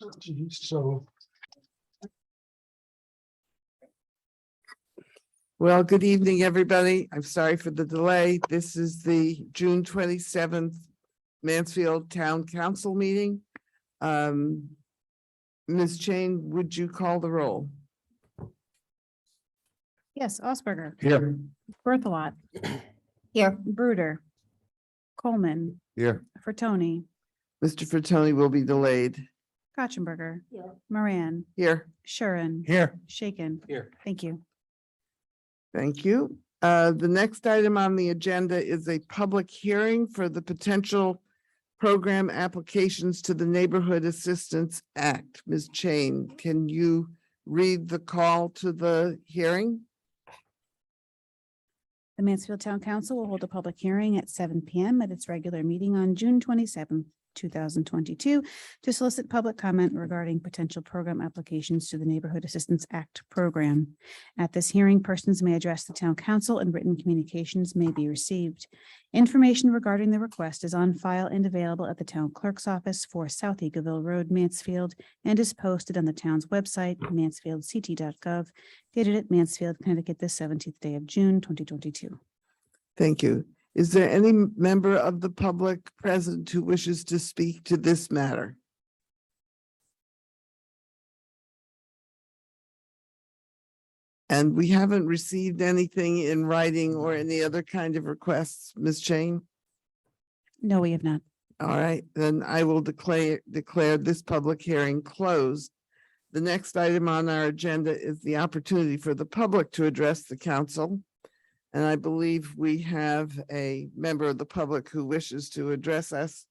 So. Well, good evening, everybody. I'm sorry for the delay. This is the June 27th Mansfield Town Council meeting. Ms. Chain, would you call the roll? Yes, Osberger, Here. Berthelot. Here. Bruder. Coleman, Here. Fertoni, Mr. Fertoni will be delayed. Kotchenberger. Moran, Here. Shuren. Here. Shaken. Here. Thank you. Thank you. The next item on the agenda is a public hearing for the potential program applications to the Neighborhood Assistance Act. Ms. Chain, can you read the call to the hearing? The Mansfield Town Council will hold a public hearing at 7 p.m. at its regular meeting on June 27th, 2022 to solicit public comment regarding potential program applications to the Neighborhood Assistance Act program. At this hearing, persons may address the town council and written communications may be received. Information regarding the request is on file and available at the town clerk's office for South Eagleville Road, Mansfield, and is posted on the town's website, mansfieldct.gov, dated at Mansfield, Connecticut, the 17th day of June, 2022. Thank you. Is there any member of the public present who wishes to speak to this matter? And we haven't received anything in writing or any other kind of requests, Ms. Chain? No, we have not. All right, then I will declare this public hearing closed. The next item on our agenda is the opportunity for the public to address the council. And I believe we have a member of the public who wishes to address us.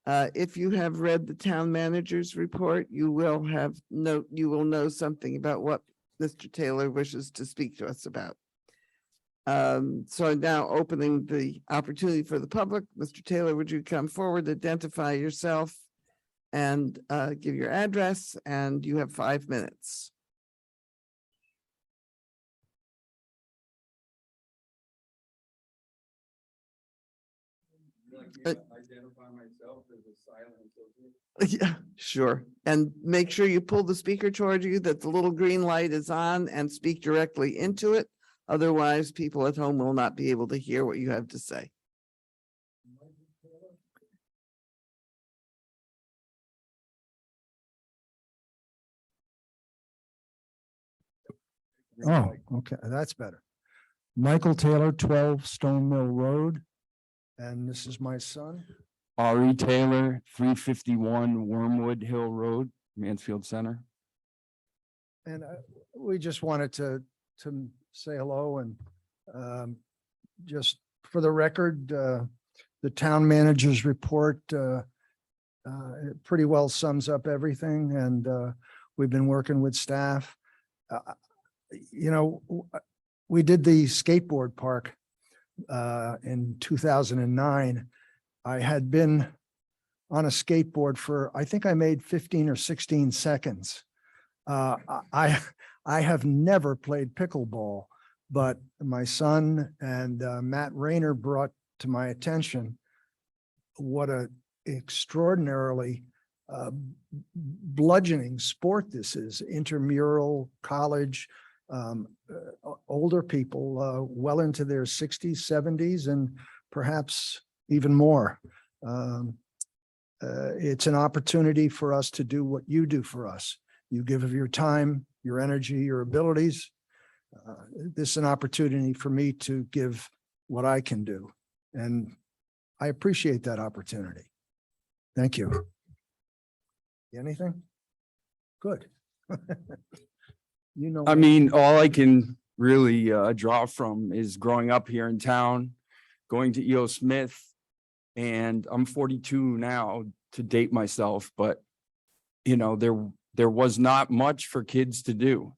If you have read the town manager's report, you will know something about what Mr. Taylor wishes to speak to us about. So I'm now opening the opportunity for the public. Mr. Taylor, would you come forward, identify yourself and give your address, and you have 5 minutes. Identify myself as a silent associate. Yeah, sure. And make sure you pull the speaker toward you, that the little green light is on, and speak directly into it. Otherwise, people at home will not be able to hear what you have to say. Oh, okay, that's better. Michael Taylor, 12 Stone Mill Road. And this is my son. Ari Taylor, 351 Wormwood Hill Road, Mansfield Center. And we just wanted to say hello and just for the record, the town manager's report it pretty well sums up everything, and we've been working with staff. You know, we did the skateboard park in 2009. I had been on a skateboard for, I think I made 15 or 16 seconds. I have never played pickleball, but my son and Matt Rayner brought to my attention what a extraordinarily bludgeoning sport this is. Intramural, college, older people well into their 60s, 70s, and perhaps even more. It's an opportunity for us to do what you do for us. You give of your time, your energy, your abilities. This is an opportunity for me to give what I can do. And I appreciate that opportunity. Thank you. Anything? Good. You know, I mean, all I can really draw from is growing up here in town, going to E.O. Smith, and I'm 42 now, to date myself, but you know, there was not much for kids to do.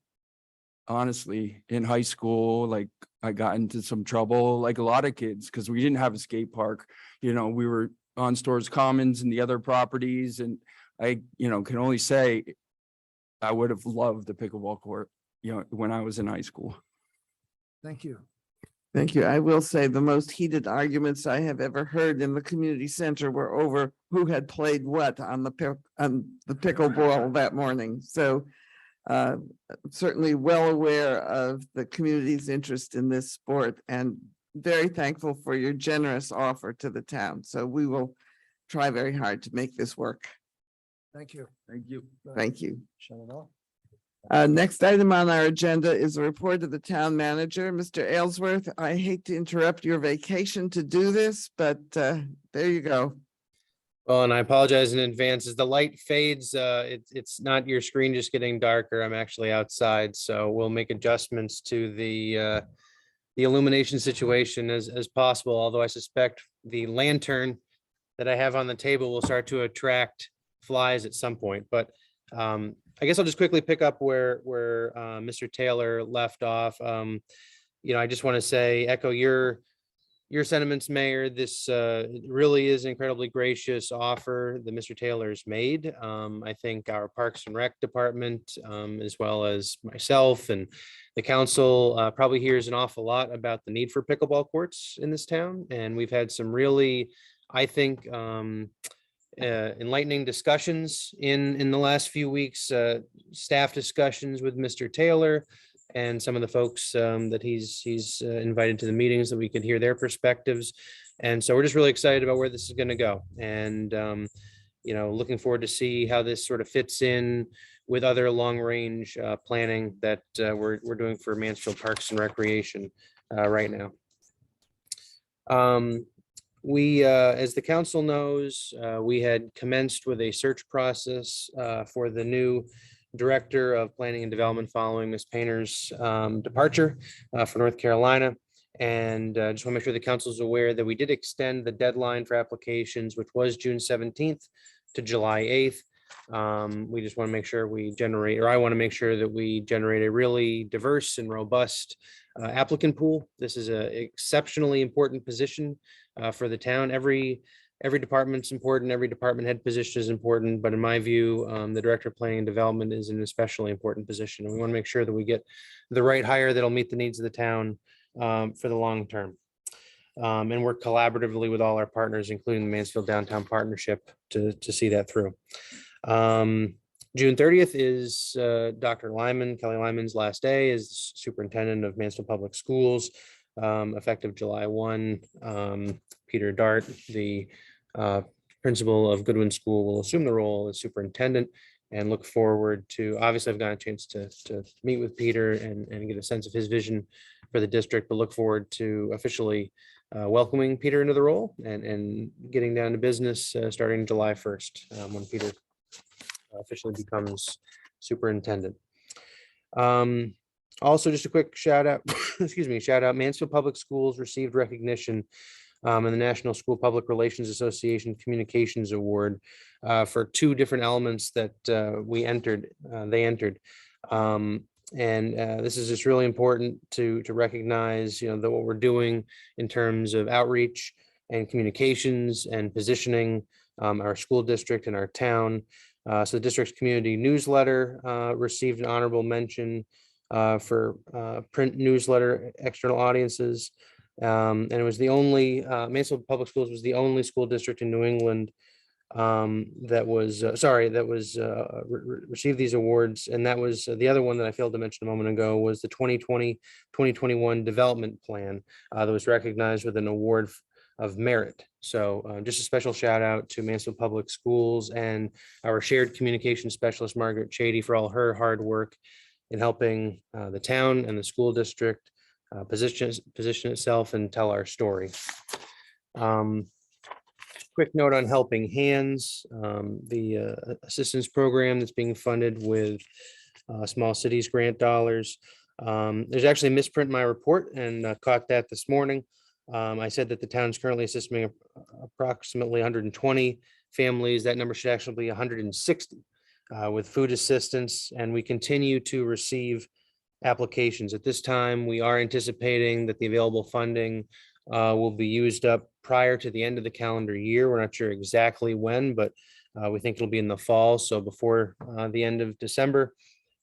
Honestly, in high school, like I got into some trouble, like a lot of kids, because we didn't have a skate park. You know, we were on Stores Commons and the other properties, and I, you know, can only say I would have loved the pickleball court, you know, when I was in high school. thank you. Thank you. I will say the most heated arguments I have ever heard in the community center were over who had played what on the pickleball that morning. So uh, certainly well aware of the community's interest in this sport and very thankful for your generous offer to the town. So we will try very hard to make this work. Thank you. Thank you. Thank you. Shut it off. Next item on our agenda is a report of the town manager. Mr. Aylesworth, I hate to interrupt your vacation to do this, but there you go. Well, and I apologize in advance. As the light fades, it's not your screen just getting darker. I'm actually outside, so we'll make adjustments to the illumination situation as possible, although I suspect the lantern that I have on the table will start to attract flies at some point. But I guess I'll just quickly pick up where Mr. Taylor left off. I just want to say, echo your sentiments, Mayor. This really is an incredibly gracious offer that Mr. Taylor's made. I think our Parks and Rec department, as well as myself and the council, probably hears an awful lot about the need for pickleball courts in this town. And we've had some really, I think, enlightening discussions in the last few weeks, staff discussions with Mr. Taylor and some of the folks that he's invited to the meetings, that we could hear their perspectives. And so we're just really excited about where this is going to go. And, looking forward to see how this sort of fits in with other long range planning that we're doing for Mansfield Parks and Recreation right now. We, as the council knows, we had commenced with a search process for the new Director of Planning and Development following Ms. Painter's departure for North Carolina. And just want to make sure the council is aware that we did extend the deadline for applications, which was June 17th to July 8th. We just want to make sure I want to make sure that we generate a really diverse and robust applicant pool. This is an exceptionally important position for the town. Every department's important. Every department head position is important. But in my view, the Director of Planning and Development is an especially important position. And we want to make sure that we get the right hire that'll meet the needs of the town for the long term. And work collaboratively with all our partners, including the Mansfield Downtown Partnership, to see that through. June 30th is Kelly Lyman's last day as superintendent of Mansfield Public Schools. Effective July 1, Peter Dart, the principal of Goodwin School, will assume the role as superintendent, and look forward to, obviously I've gotten a chance to meet with Peter and get a sense of his vision for the district, but look forward to officially welcoming Peter into the role and getting down to business starting July 1st, when Peter officially becomes superintendent. Also, just a quick shout out, shout out, Mansfield Public Schools received recognition in the National School Public Relations Association Communications Award for two different elements that they entered. This is just really important to recognize, that what we're doing in terms of outreach and communications and positioning our school district and our town. So the district's community newsletter received an honorable mention for print newsletter external audiences. And it was the only, Mansfield Public Schools was the only school district in New England that received these awards. And that was the other one that I failed to mention a moment ago, was the 2020-2021 development plan that was recognized with an award of merit. So just a special shout out to Mansfield Public Schools and our shared communication specialist, Margaret Chady, for all her hard work in helping the town and the school district position itself and tell our story. Quick note on Helping Hands, the assistance program that's being funded with Small Cities grant dollars. There's actually a misprint in my report, and caught that this morning. I said that the town is currently assisting approximately 120 families. That number should actually be 160 with food assistance, and we continue to receive applications. At this time, we are anticipating that the available funding will be used up prior to the end of the calendar year. We're not sure exactly when, but we think it'll be in the fall, so before the end of December.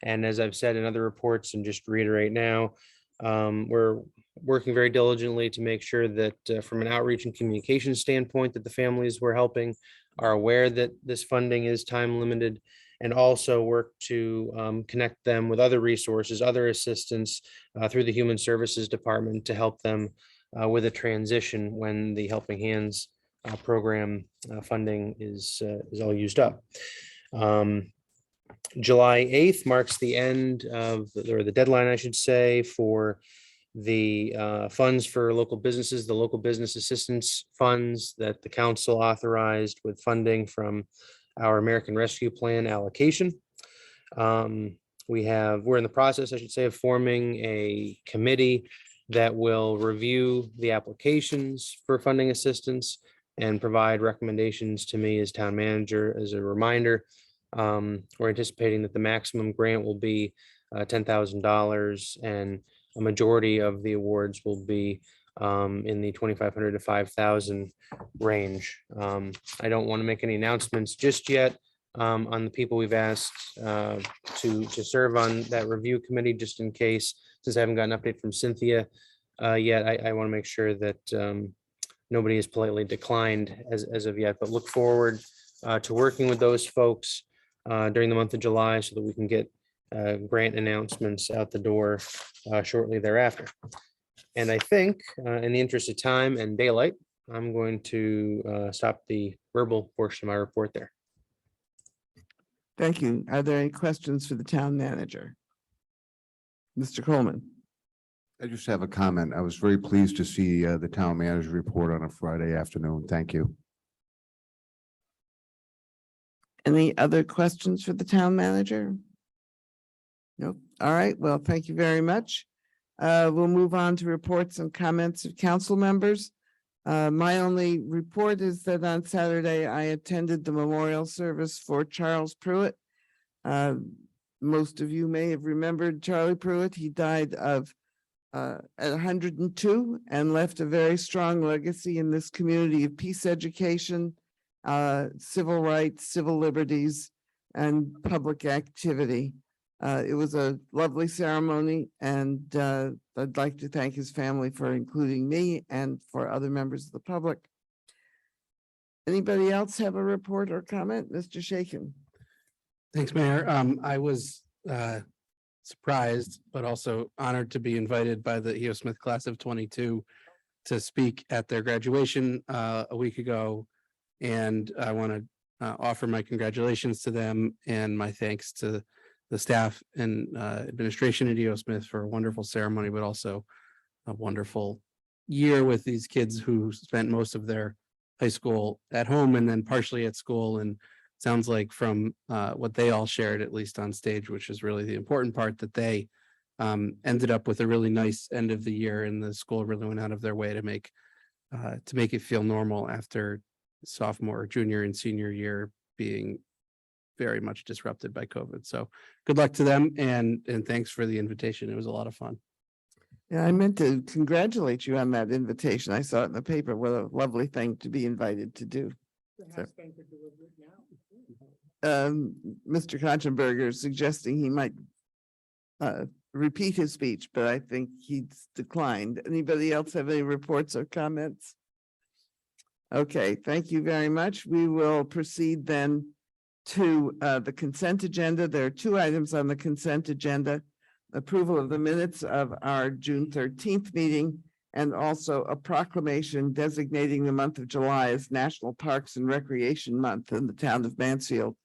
And as I've said in other reports, and just reiterate now, we're working very diligently to make sure that from an outreach and communication standpoint, that the families we're helping are aware that this funding is time limited, and also work to connect them with other resources, other assistance through the Human Services Department to help them with a transition when the Helping Hands program funding is all used up. July 8th marks the end of, or the deadline, I should say, for the funds for local businesses, the local business assistance funds that the council authorized with funding from our American Rescue Plan allocation. We're in the process, I should say, of forming a committee that will review the applications for funding assistance and provide recommendations to me as town manager. As a reminder, we're anticipating that the maximum grant will be $10,000, and a majority of the awards will be in the 2,500 to 5,000 range. I don't want to make any announcements just yet on the people we've asked to serve on that review committee, just in case, since I haven't got an update from Cynthia yet. I want to make sure that nobody has politely declined as of yet, but look forward to working with those folks during the month of July so that we can get grant announcements out the door shortly thereafter. And I think in the interest of time and daylight, I'm going to stop the verbal portion of my report there. Thank you. Are there any questions for the town manager? Mr. Coleman? I just have a comment. I was very pleased to see the town manager report on a Friday afternoon. Thank you. Any other questions for the town manager? Nope. All right. Well, thank you very much. We'll move on to reports and comments of council members. My only report is that on Saturday, I attended the memorial service for Charles Pruitt. Most of you may have remembered Charlie Pruitt. He died of at 102 and left a very strong legacy in this community of peace education, civil rights, civil liberties, and public activity. It was a lovely ceremony, and I'd like to thank his family for including me and for other members of the public. Anybody else have a report or comment? Mr. Shaken? Thanks, Mayor. I was surprised, but also honored to be invited by the EO Smith class of 22 to speak at their graduation a week ago. And I want to offer my congratulations to them and my thanks to the staff and administration at EO Smith for a wonderful ceremony, but also a wonderful year with these kids who spent most of their high school at home and then partially at school. And sounds like from what they all shared, at least on stage, which is really the important part, that they ended up with a really nice end of the year, and the school really went out of their way to make it feel normal after sophomore, junior, and senior year being very much disrupted by COVID. So good luck to them, and thanks for the invitation. It was a lot of fun. Yeah, I meant to congratulate you on that invitation. I saw it in the paper. What a lovely thing to be invited to do. So, Mr. Konchenberger is suggesting he might repeat his speech, but I think he's declined. Anybody else have any reports or comments? Okay, thank you very much. We will proceed then to the consent agenda. There are two items on the consent agenda: approval of the minutes of our June 13th meeting, and also a proclamation designating the month of July as National Parks and Recreation Month in the town of Mansfield.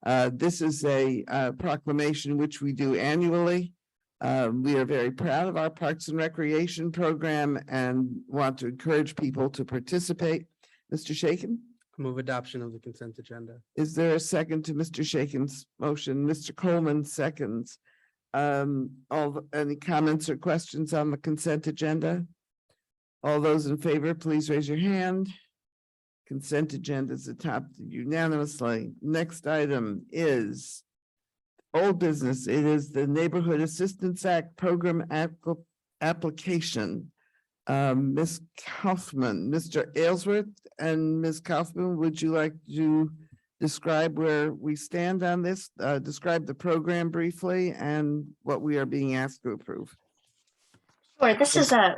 This is a proclamation which we do annually. We are very proud of our Parks and Recreation program and want to encourage people to participate. Mr. Shaken? Move adoption of the consent agenda. Is there a second to Mr. Shaken's motion? Mr. Coleman seconds. Any comments or questions on the consent agenda? All those in favor, please raise your hand. Consent agenda is adopted unanimously. Next item is old business. It is the Neighborhood Assistance Act program application. Ms. Kaufman, Mr. Aylesworth and Ms. Kaufman, would you like to describe where we stand on this? Describe the program briefly and what we are being asked to approve. Sure, this is a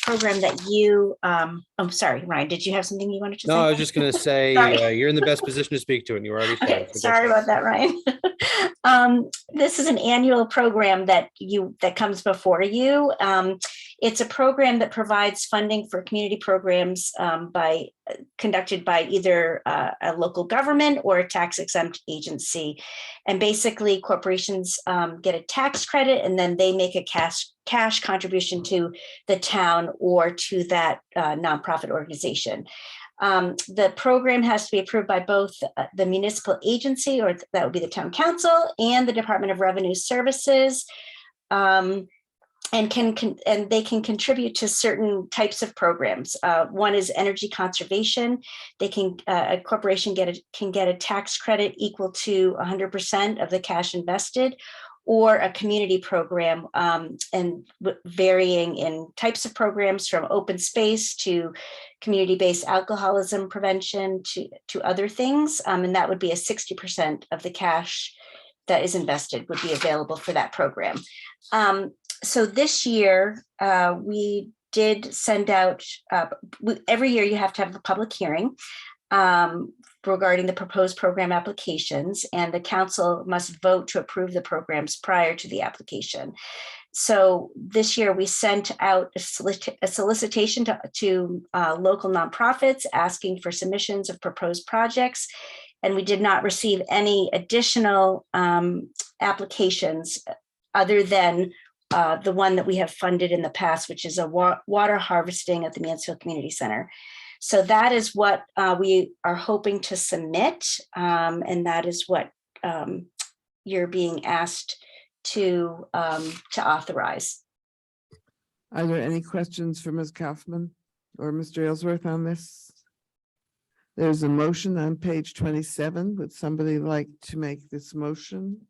program that you, I'm sorry, Ryan, did you have something you wanted to say? No, I was just gonna say, Sorry. you're in the best position to speak to it, and you already Okay, said. so go sorry for it. about that, Ryan. This is an annual program that comes before you. It's a program that provides funding for community programs conducted by either a local government or a tax exempt agency. And basically corporations get a tax credit and then they make a cash contribution to the town or to that nonprofit organization. The program has to be approved by both the municipal agency, or that would be the town council, and the Department of Revenue Services. And they can contribute to certain types of programs. One is energy conservation. They can a corporation can get a tax credit equal to 100% of the cash invested, or a community program, and varying in types of programs from open space to community-based alcoholism prevention to other things. And that would be a 60% of the cash that is invested would be available for that program. So this year, we did send out, every year you have to have a public hearing regarding the proposed program applications, and the council must vote to approve the programs prior to the application. So this year we sent out a solicitation to local nonprofits asking for submissions of proposed projects, and we did not receive any additional applications other than the one that we have funded in the past, which is a water harvesting at the Mansfield Community Center. So that is what we are hoping to submit, and that is what you're being asked to authorize. Are there any questions for Ms. Kaufman or Mr. Aylesworth on this? There's a motion on page 27. Would somebody like to make this motion?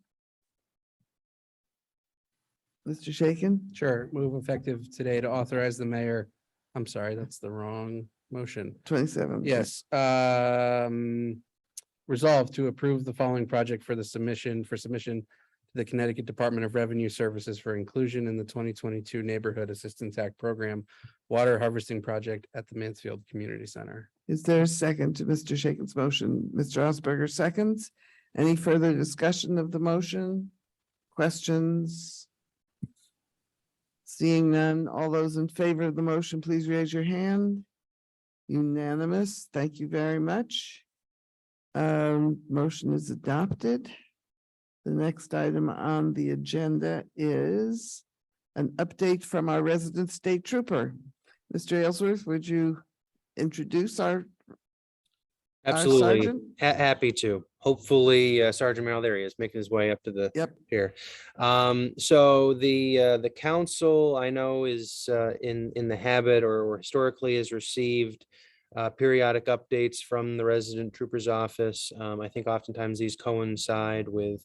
Mr. Shaken? Sure, move effective today to authorize the mayor. I'm sorry, that's the wrong motion. 27. Yes, resolve to approve the following project for submission to the Connecticut Department of Revenue Services for inclusion in the 2022 Neighborhood Assistance Act Program Water Harvesting Project at the Mansfield Community Center. Is there a second to Mr. Shaken's motion? Mr. Osberger seconds. Any further discussion of the motion? Questions? Seeing none, all those in favor of the motion, please raise your hand. Unanimous. Thank you very much. Motion is adopted. The next item on the agenda is an update from our resident state trooper. Mr. Aylesworth, would you introduce our Absolutely. sergeant? Happy to. Hopefully Sergeant Merrill, there he is, making his way up to the Yep. here. So the council, I know, is in the habit or historically has received periodic updates from the resident trooper's office. I think oftentimes these coincide with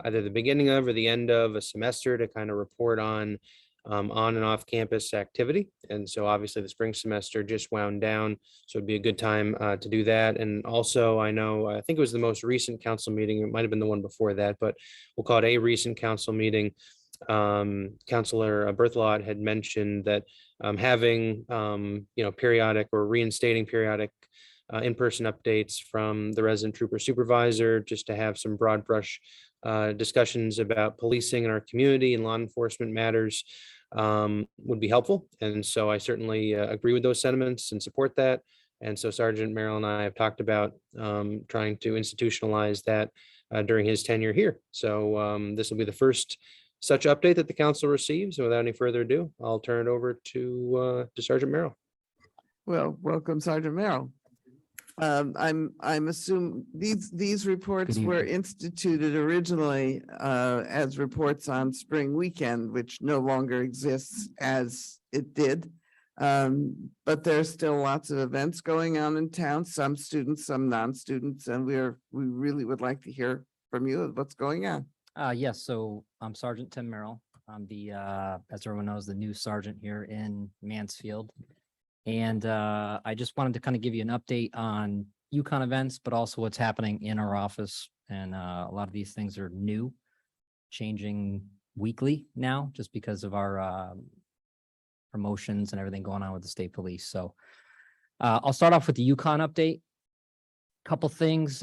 either the beginning of or the end of a semester to kind of report on and off campus activity. And so obviously the spring semester just wound down. So it'd be a good time to do that. And also I know, I think it was the most recent council meeting. It might've been the one before that, but we'll call it a recent council meeting. Councilor Berthelot had mentioned that having, periodic or reinstating periodic in-person updates from the resident trooper supervisor, just to have some broad brush discussions about policing in our community and law enforcement matters would be helpful. And so I certainly agree with those sentiments and support that. And so Sergeant Merrill and I have talked about trying to institutionalize that during his tenure here. So this will be the first such update that the council receives. And without any further ado, I'll turn it over to Sergeant Merrill. Well, welcome, Sergeant Merrill. I'm assuming these reports were instituted originally as reports on spring weekend, which no longer exists as it did. But there's still lots of events going on in town, some students, some non-students, and we really would like to hear from you of what's going on. Yes, so I'm Sergeant Tim Merrill. I'm the, as everyone knows, the new sergeant here in Mansfield. And I just wanted to kind of give you an update on UConn events, but also what's happening in our office. And a lot of these things are new, changing weekly now, just because of our promotions and everything going on with the state police. So I'll start off with the Yukon update. Couple things,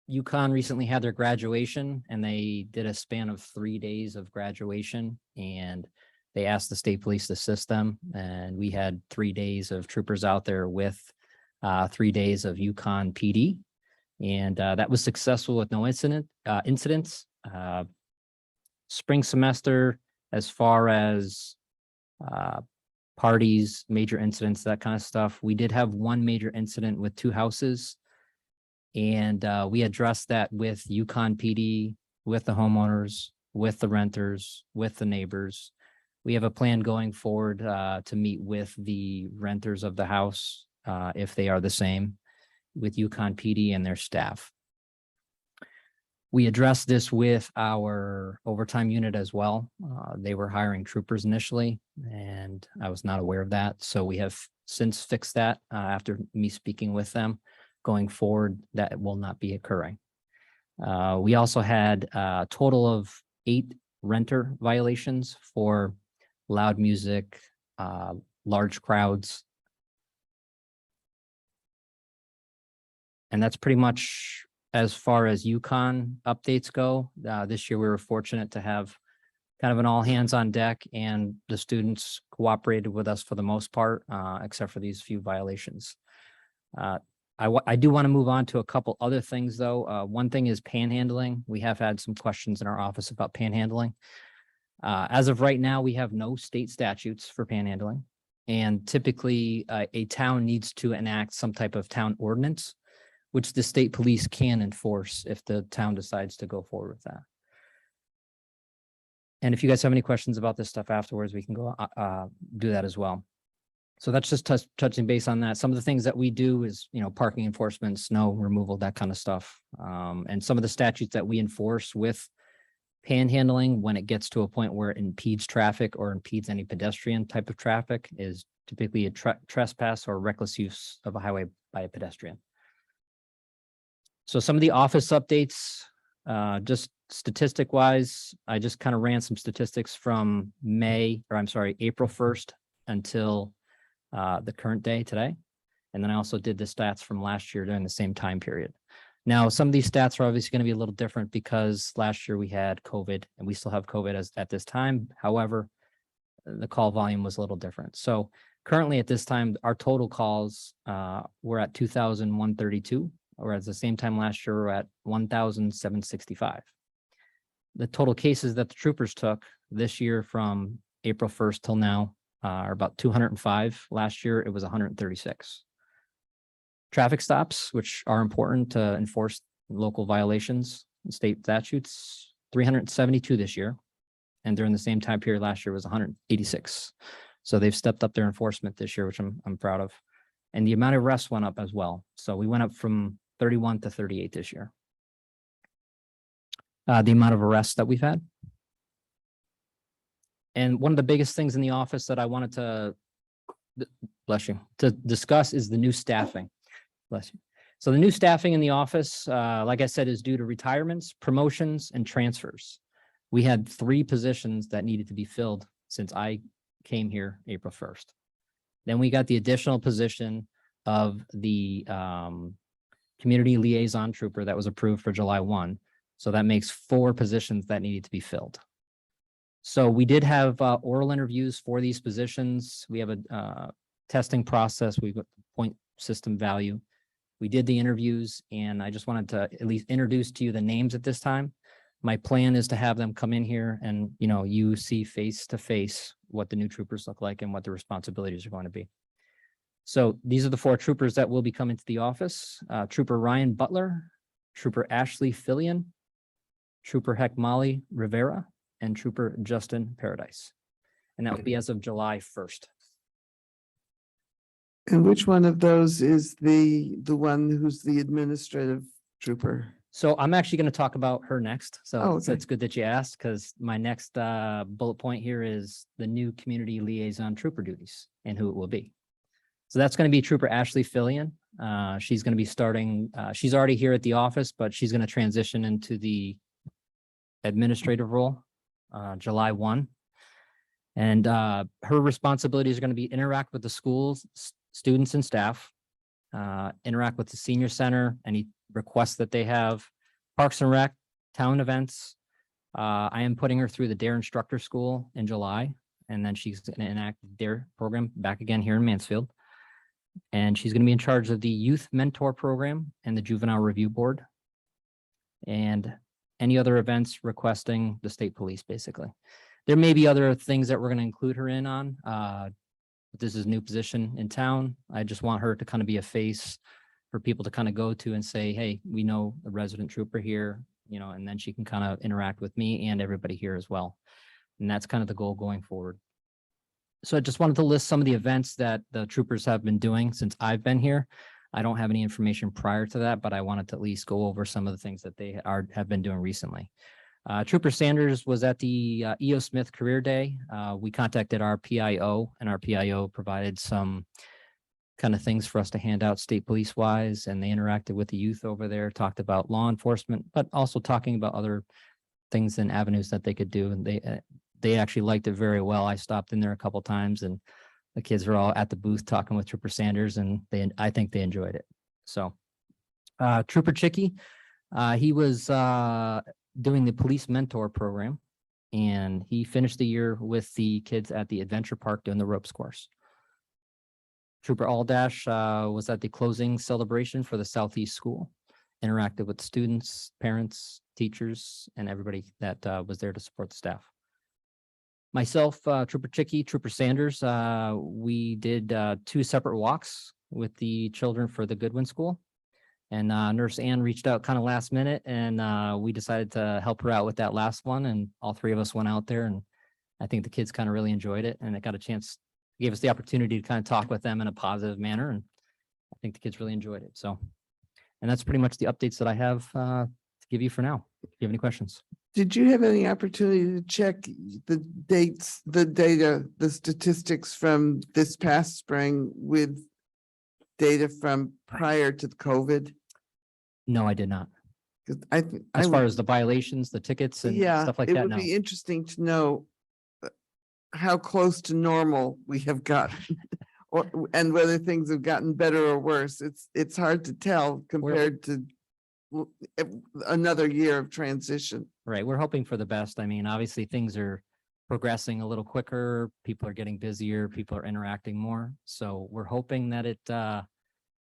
Yukon recently had their graduation and they did a span of 3 days of graduation, and they asked the state police to assist them. And we had 3 days of troopers out there with 3 days of Yukon PD. And that was successful with no incidents. Spring semester, as far as parties, major incidents, that kind of stuff, we did have one major incident with 2 houses. And we addressed that with Yukon PD, with the homeowners, with the renters, with the neighbors. We have a plan going forward to meet with the renters of the house, if they are the same, with Yukon PD and their staff. We addressed this with our overtime unit as well. They were hiring troopers initially, and I was not aware of that. So we have since fixed that after me speaking with them. Going forward, that will not be occurring. We also had a total of 8 renter violations for loud music, large crowds. And that's pretty much as far as Yukon updates go. This year, we were fortunate to have kind of an all hands on deck, and the students cooperated with us for the most part, except for these few violations. I do want to move on to a couple other things, though. One thing is panhandling. We have had some questions in our office about panhandling. As of right now, we have no state statutes for panhandling. And typically, a town needs to enact some type of town ordinance, which the state police can enforce if the town decides to go forward with that. And if you guys have any questions about this stuff afterwards, we can go do that as well. So that's just touching base on that. Some of the things that we do is, parking enforcement, snow removal, that kind of stuff. And some of the statutes that we enforce with panhandling, when it gets to a point where it impedes traffic or impedes any pedestrian type of traffic, is typically a trespass or reckless use of a highway by a pedestrian. So some of the office updates, just statistic wise, I just kind of ran some statistics from April 1st until the current day today. And then I also did the stats from last year during the same time period. Now, some of these stats are obviously going to be a little different because last year we had COVID and we still have COVID at this time. However, the call volume was a little different. So currently at this time, our total calls were at 2,132, whereas the same time last year we're at 1,765. The total cases that the troopers took this year from April 1st till now are about 205. Last year, it was 136. Traffic stops, which are important to enforce local violations and state statutes, 372 this year. And during the same time period last year was 186. So they've stepped up their enforcement this year, which I'm proud of. And the amount of arrests went up as well. So we went up from 31 to 38 this year. The amount of arrests that we've had. And one of the biggest things in the office that I wanted to, to discuss is the new staffing. Bless you. So the new staffing in the office, like I said, is due to retirements, promotions, and transfers. We had 3 positions that needed to be filled since I came here April 1st. Then we got the additional position of the community liaison trooper that was approved for July 1. So that makes 4 positions that needed to be filled. So we did have oral interviews for these positions. We have a testing process. We've got the point system value. We did the interviews, and I just wanted to at least introduce to you the names at this time. My plan is to have them come in here and, you see face to face what the new troopers look like and what the responsibilities are going to be. So these are the 4 troopers that will be coming to the office. Trooper Ryan Butler, Trooper Ashley Fillion, Trooper Heck Molly Rivera, and Trooper Justin Paradise. And that will be as of July 1st. And which one of those is the one who's the administrative trooper? So I'm actually going to talk about her next. So Oh, it's okay. good that you asked, because my next bullet point here is the new community liaison trooper duties and who it will be. So that's going to be Trooper Ashley Fillion. She's going to be starting, she's already here at the office, but she's going to transition into the administrative role July 1. And her responsibilities are going to be interact with the schools, students and staff, interact with the senior center, any requests that they have, Parks and Rec, town events. I am putting her through the DARE instructor school in July, and then she's going to enact the DARE program back again here in Mansfield. And she's going to be in charge of the youth mentor program and the juvenile review board. And any other events requesting the state police, basically. There may be other things that we're going to include her in on. But this is a new position in town. I just want her to kind of be a face for people to kind of go to and say, hey, we know a resident trooper here, you know, and then she can kind of interact with me and everybody here as well. And that's kind of the goal going forward. So I just wanted to list some of the events that the troopers have been doing since I've been here. I don't have any information prior to that, but I wanted to at least go over some of the things that they have been doing recently. Trooper Sanders was at the E.O. Smith Career Day. We contacted our PIO, and our PIO provided some kind of things for us to hand out state police wise, and they interacted with the youth over there, talked about law enforcement, but also talking about other things and avenues that they could do. And they actually liked it very well. I stopped in there a couple of times, and the kids were all at the booth talking with Trooper Sanders, and I think they enjoyed it. So Trooper Chicky, he was doing the police mentor program, and he finished the year with the kids at the adventure park doing the ropes course. Trooper Aldash was at the closing celebration for the Southeast School, interacted with students, parents, teachers, and everybody that was there to support the staff. Myself, Trooper Chicky, Trooper Sanders, we did 2 separate walks with the children for the Goodwin School. And Nurse Ann reached out kind of last minute, and we decided to help her out with that last one. And all 3 of us went out there, and I think the kids kind of really enjoyed it, and it got a chance, gave us the opportunity to kind of talk with them in a positive manner. And I think the kids really enjoyed it. So, and that's pretty much the updates that I have to give you for now. If you have any questions. Did you have any opportunity to check the dates, the data, the statistics from this past spring with data from prior to COVID? No, I did not. 'Cause As far as the violations, the tickets and yeah, stuff like it that, would no. be interesting to know how close to normal we have gotten, and whether things have gotten better or worse. It's hard to tell compared to another year of transition. Right, we're hoping for the best. I mean, obviously, things are progressing a little quicker. People are getting busier. People are interacting more. So we're hoping that it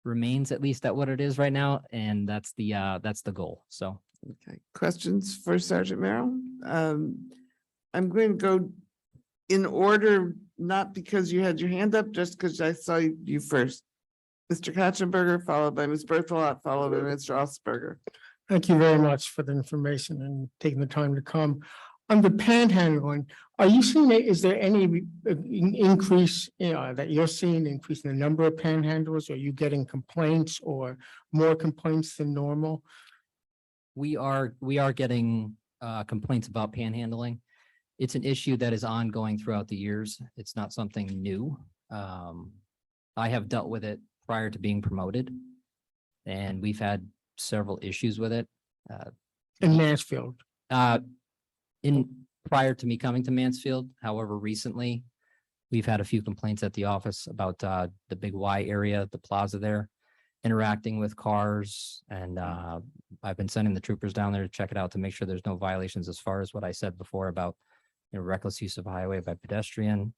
remains at least at what it is right now, and that's the goal. So Okay, questions for Sergeant Merrill? I'm going to go in order, not because you had your hand up, just because I saw you first. Mr. Katzenberger, followed by Ms. Berthelot, followed by Mr. Osberger. Thank you very much for the information and taking the time to come. On the panhandling, are you seeing, is there any increase, that you're seeing, increase in the number of panhandlers? Are you getting complaints or more complaints than normal? we are getting complaints about panhandling. It's an issue that is ongoing throughout the years. It's not something new. I have dealt with it prior to being promoted, and we've had several issues with it. In Mansfield? Prior to me coming to Mansfield, however, recently, we've had a few complaints at the office about the Big Y area, the plaza there, interacting with cars, and I've been sending the troopers down there to check it out to make sure there's no violations as far as what I said before about, reckless use of highway by pedestrian.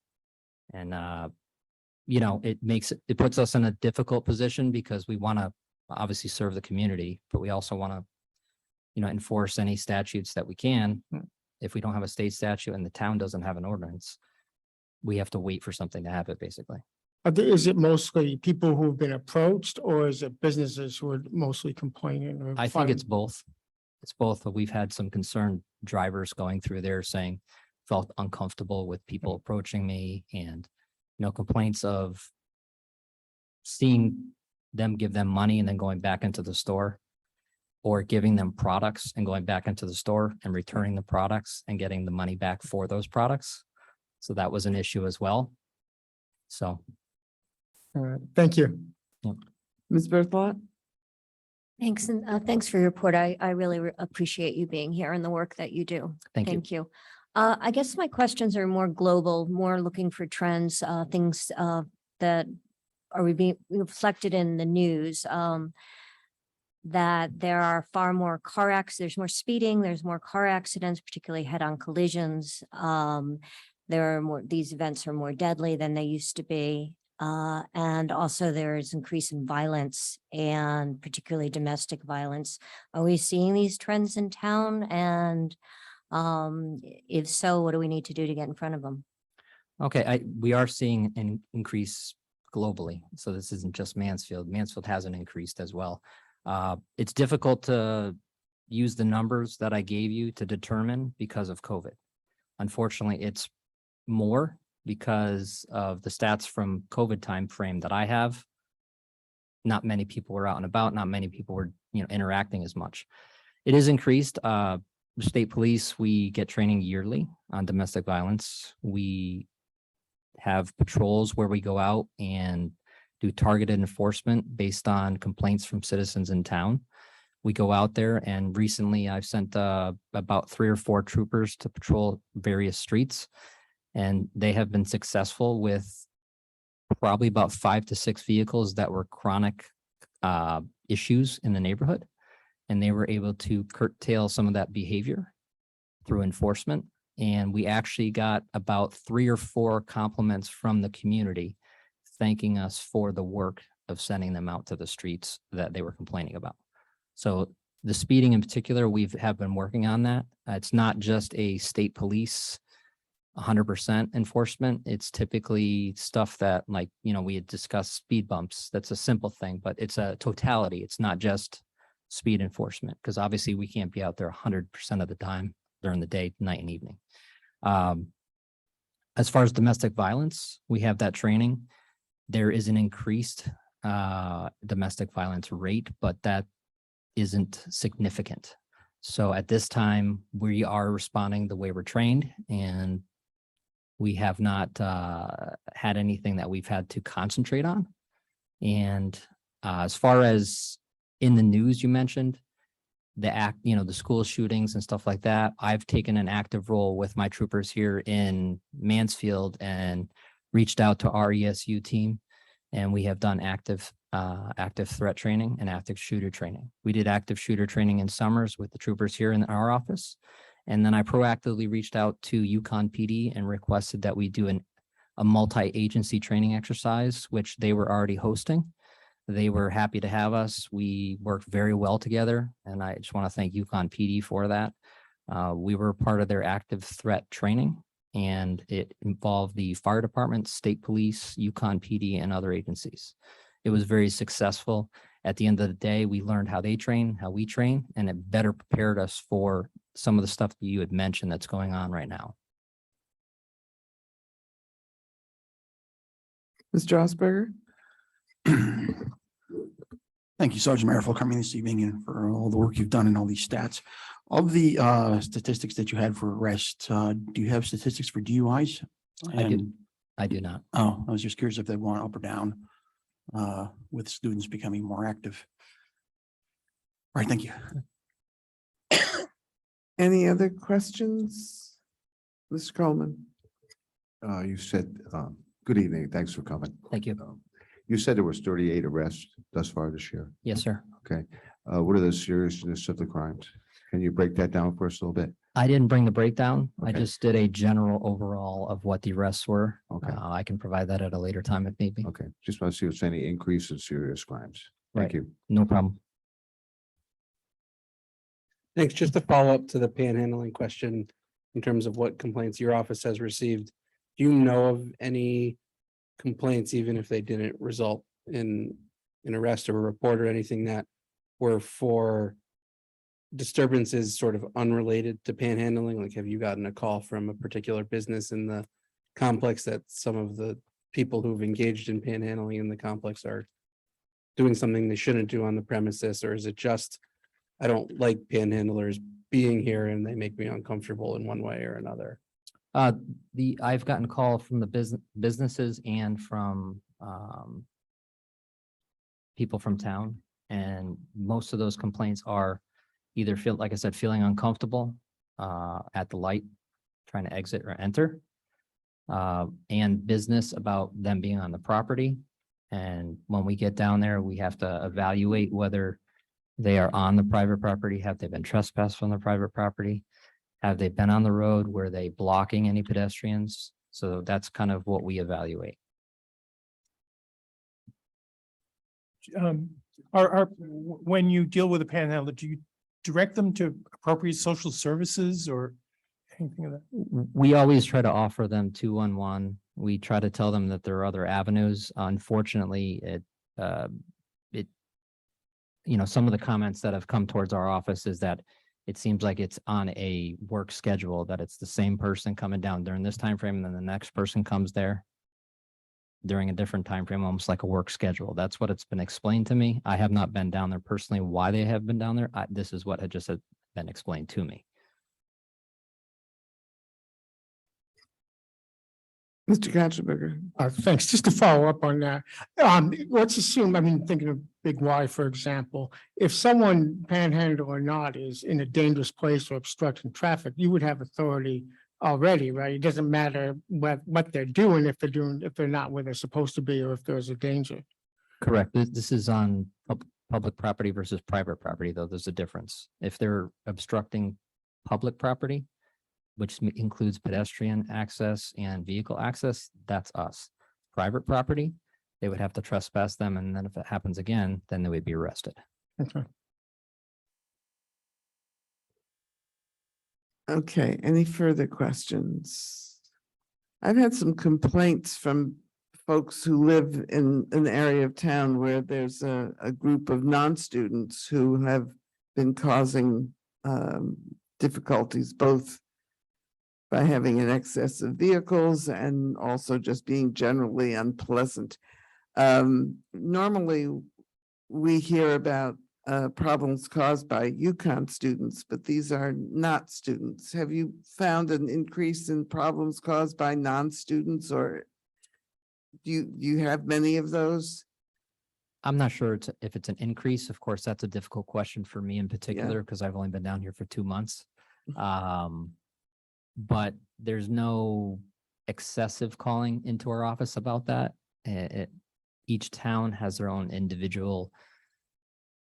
And it puts us in a difficult position because we want to obviously serve the community, but we also want to, enforce any statutes that we can. If we don't have a state statute and the town doesn't have an ordinance, we have to wait for something to happen, basically. Is it mostly people who've been approached, or is it businesses who are mostly complaining? Or I think it's both. It's both. We've had some concerned drivers going through there saying felt uncomfortable with people approaching me, and, complaints of seeing them give them money and then going back into the store, or giving them products and going back into the store and returning the products and getting the money back for those products. So that was an issue as well. So. Thank you. Ms. Berthelot? Thanks, and thanks for your report. I really appreciate you being here and the work that you do. Thank you. Thank you. I guess my questions are more global, more looking for trends, things that are being reflected in the news. That there are far more there's more speeding, there's more car accidents, particularly head-on collisions. These events are more deadly than they used to be. And also there is increase in violence and particularly domestic violence. Are we seeing these trends in town? And if so, what do we need to do to get in front of them? Okay, we are seeing an increase globally. So this isn't just Mansfield. Mansfield hasn't increased as well. It's difficult to use the numbers that I gave you to determine because of COVID. Unfortunately, it's more because of the stats from COVID timeframe that I have. Not many people were out and about, not many people were, interacting as much. It is increased. The state police, we get training yearly on domestic violence. We have patrols where we go out and do targeted enforcement based on complaints from citizens in town. We go out there, and recently I've sent about 3 or 4 troopers to patrol various streets, and they have been successful with probably about 5 to 6 vehicles that were chronic issues in the neighborhood. And they were able to curtail some of that behavior through enforcement. And we actually got about 3 or 4 compliments from the community thanking us for the work of sending them out to the streets that they were complaining about. So the speeding in particular, have been working on that. It's not just a state police 100% enforcement. It's typically stuff that, like, we had discussed speed bumps. That's a simple thing, but it's a totality. It's not just speed enforcement, because obviously we can't be out there 100% of the time during the day, night and evening. As far as domestic violence, we have that training. There is an increased domestic violence rate, but that isn't significant. So at this time, we are responding the way we're trained, and we have not had anything that we've had to concentrate on. And as far as in the news, you mentioned the school shootings and stuff like that. I've taken an active role with my troopers here in Mansfield and reached out to our ESU team, and we have done active threat training and active shooter training. We did active shooter training in Summers with the troopers here in our office. And then I proactively reached out to Yukon PD and requested that we do a multi-agency training exercise, which they were already hosting. They were happy to have us. We worked very well together, and I just want to thank Yukon PD for that. We were part of their active threat training, and it involved the fire department, state police, Yukon PD, and other agencies. It was very successful. At the end of the day, we learned how they train, how we train, and it better prepared us for some of the stuff that you had mentioned that's going on right now. Mr. Osberger? Thank you, Sergeant Mayor, for coming this evening and for all the work you've done and all these stats. Of the statistics that you had for arrests, do you have statistics for DUIs? I do not. Oh, I was just curious if they went up or down with students becoming more active. All right, thank you. Any other questions? Mr. Coleman? You said, good evening. Thanks for coming. Thank you. You said there was 38 arrests thus far this year. Yes, sir. Okay. What are the seriousness of the crimes? Can you break that down for us a little bit? I didn't bring the breakdown. I Okay. just did a general overall of what the arrests were. Okay. I can provide that at a later time if need be. Okay. Just want to see if there's any increase in serious crimes. Thank Right. you. No problem. Thanks. Just to follow up to the panhandling question in terms of what complaints your office has received. Do you know of any complaints, even if they didn't result in an arrest or a report or anything, that were for disturbances sort of unrelated to panhandling? Like, have you gotten a call from a particular business in the complex that some of the people who've engaged in panhandling in the complex are doing something they shouldn't do on the premises? Or is it just, I don't like panhandlers being here and they make me uncomfortable in one way or another? I've gotten call from the businesses and from people from town, and most of those complaints are either feeling uncomfortable at the light trying to exit or enter. And business about them being on the property. And when we get down there, we have to evaluate whether they are on the private property. Have they been trespassed from the private property? Have they been on the road? Were they blocking any pedestrians? So that's kind of what we evaluate. When you deal with a panhandler, do you direct them to appropriate social services or anything of that? We always try to offer them 211. We try to tell them that there are other avenues. Unfortunately, some of the comments that have come towards our office is that it seems like it's on a work schedule, that it's the same person coming down during this time frame, and then the next person comes there during a different time frame, almost like a work schedule. That's what it's been explained to me. I have not been down there personally. Why they have been down there, this is what had just been explained to me. Mr. Katzenberger. Thanks. Just to follow up on that, let's assume, thinking of Big Y, for example, if someone, panhandle or not, is in a dangerous place or obstructing traffic, you would have authority already, right? It doesn't matter what they're doing, if they're not where they're supposed to be, or if there's a danger. Correct. This is on public property versus private property, though. There's a difference. If they're obstructing public property, which includes pedestrian access and vehicle access, that's us. Private property, they would have to trespass them, and then if it happens again, then they would be arrested. Okay. Okay, any further questions? I've had some complaints from folks who live in an area of town where there's a group of non-students who have been causing difficulties, both by having an excess of vehicles and also just being generally unpleasant. Normally, we hear about problems caused by UConn students, but these are not students. Have you found an increase in problems caused by non-students, or do you have many of those? I'm not sure if it's an increase. Of course, that's a difficult question for me in particular, because I've only been down here for 2 months. But there's no excessive calling into our office about that. Each town has their own individual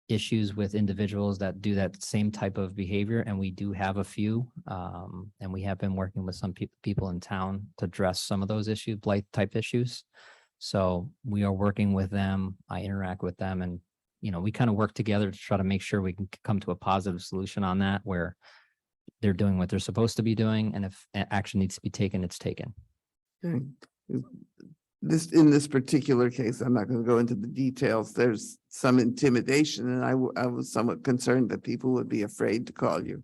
issues with individuals that do that same type of behavior, and we do have a few. And we have been working with some people in town to address some of those issues, blight type issues. So we are working with them. I interact with them, and we kind of work together to try to make sure we can come to a positive solution on that, where they're doing what they're supposed to be doing, and if action needs to be taken, it's taken. Okay. In this particular case, I'm not going to go into the details. There's some intimidation, and I was somewhat concerned that people would be afraid to call you.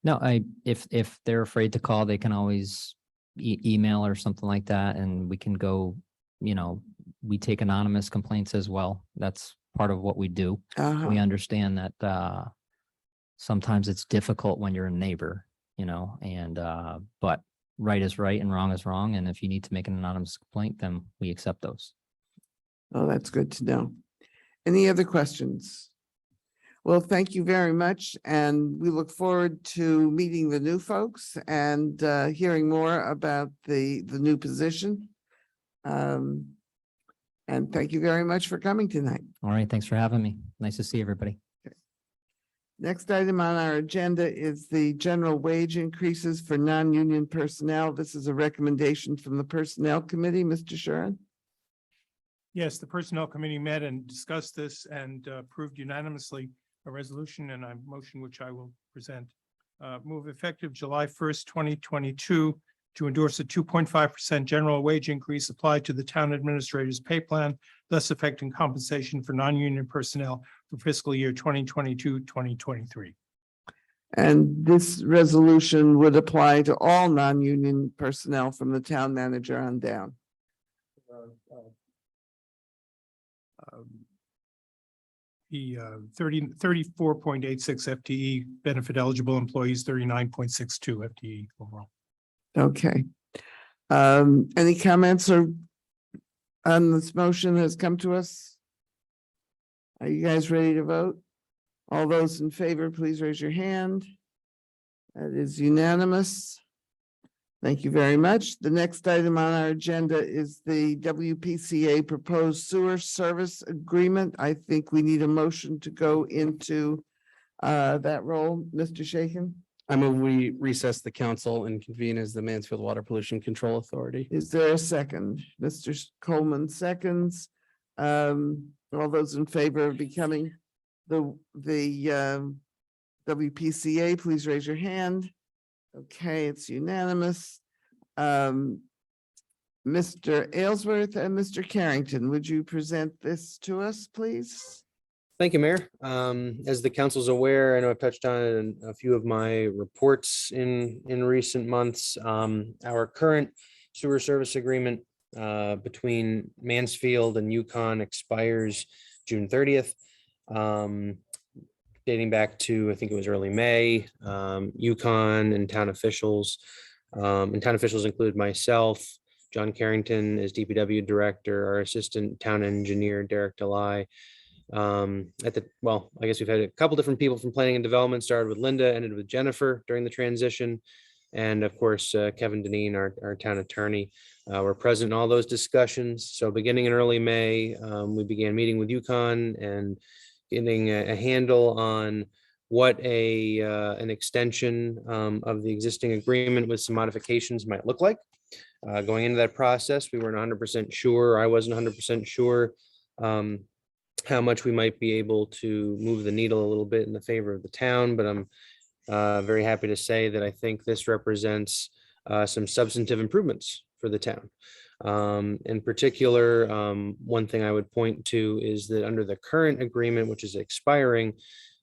No, if they're afraid to call, they can always email or something like that, and we can go, we take anonymous complaints as well. That's part of what we do. We understand that sometimes it's difficult when you're a neighbor, but right is right and wrong is wrong. And if you need to make an anonymous complaint, then we accept those. Oh, that's good to know. Any other questions? Well, thank you very much. And we look forward to meeting the new folks and hearing more about the new position. And thank you very much for coming tonight. All right. Thanks for having me. Nice to see everybody. Next item on our agenda is the general wage increases for non-union personnel. This is a recommendation from the Personnel Committee. Mr. Shuren. Yes, the Personnel Committee met and discussed this and approved unanimously a resolution and a motion which I will present. Move effective July 1st, 2022 to endorse a 2.5% general wage increase applied to the town administrator's pay plan, thus affecting compensation for non-union personnel for fiscal year 2022-2023. And this resolution would apply to all non-union personnel from the town manager on down. The 34.86 FTE benefit eligible employees, 39.62 FTE overall. Okay. Any comments or on this motion has come to us? Are you guys ready to vote? All those in favor, please raise your hand. That is unanimous. Thank you very much. The next item on our agenda is the WPCA proposed sewer service agreement. I think we need a motion to go into that role. Mr. Shaken, I move we recess the council and convene as the Mansfield Water Pollution Control Authority. is there a second? Mr. Coleman seconds. All those in favor of becoming the WPCA, please raise your hand. Okay, it's unanimous. Mr. Aylesworth and Mr. Carrington, would you present this to us, please? Thank you, Mayor. As the council's aware, I know I've touched on it in a few of my reports in recent months. Our current sewer service agreement between Mansfield and Yukon expires June 30th. Dating back to, I think it was early May, Yukon and town officials include myself, John Carrington as DPW director, our assistant town engineer, Derek Delai. I guess we've had a couple different people from planning and development, started with Linda, ended with Jennifer during the transition. And of course, Kevin Deneen, our town attorney, were present in all those discussions. So beginning in early May, we began meeting with Yukon and getting a handle on what an extension of the existing agreement with some modifications might look like. Going into that process, we weren't 100% sure. I wasn't 100% sure how much we might be able to move the needle a little bit in the favor of the town, but I'm very happy to say that I think this represents some substantive improvements for the town. In particular, one thing I would point to is that under the current agreement, which is expiring,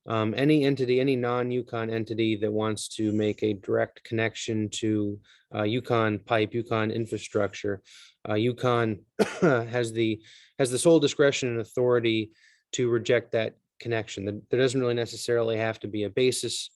any entity, any non-Yukon entity that wants to make a direct connection to Yukon pipe, Yukon infrastructure, Yukon has the sole discretion and authority to reject that connection. There doesn't really necessarily have to be a basis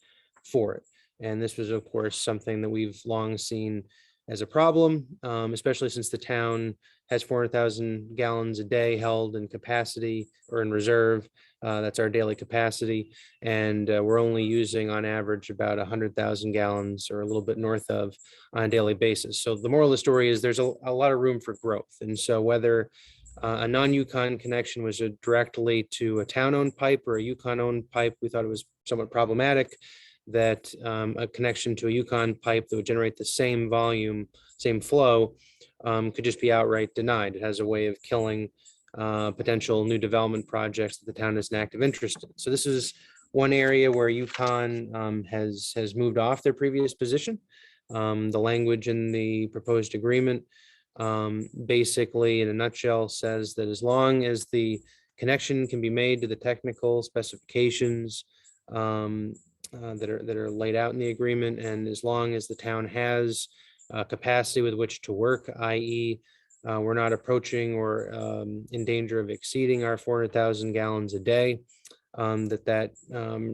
for it. And this was, of course, something that we've long seen as a problem, especially since the town has 400,000 gallons a day held in capacity or in reserve. That's our daily capacity. And we're only using on average about 100,000 gallons or a little bit north of on a daily basis. So the moral of the story is there's a lot of room for growth. And so whether a non-Yukon connection was directly to a town-owned pipe or a Yukon-owned pipe, we thought it was somewhat problematic that a connection to a Yukon pipe that would generate the same volume, same flow, could just be outright denied. It has a way of killing potential new development projects that the town has an active interest in. So this is one area where Yukon has moved off their previous position. The language in the proposed agreement basically, in a nutshell, says that as long as the connection can be made to the technical specifications that are laid out in the agreement, and as long as the town has capacity with which to work, i.e. We're not approaching or in danger of exceeding our 400,000 gallons a day, that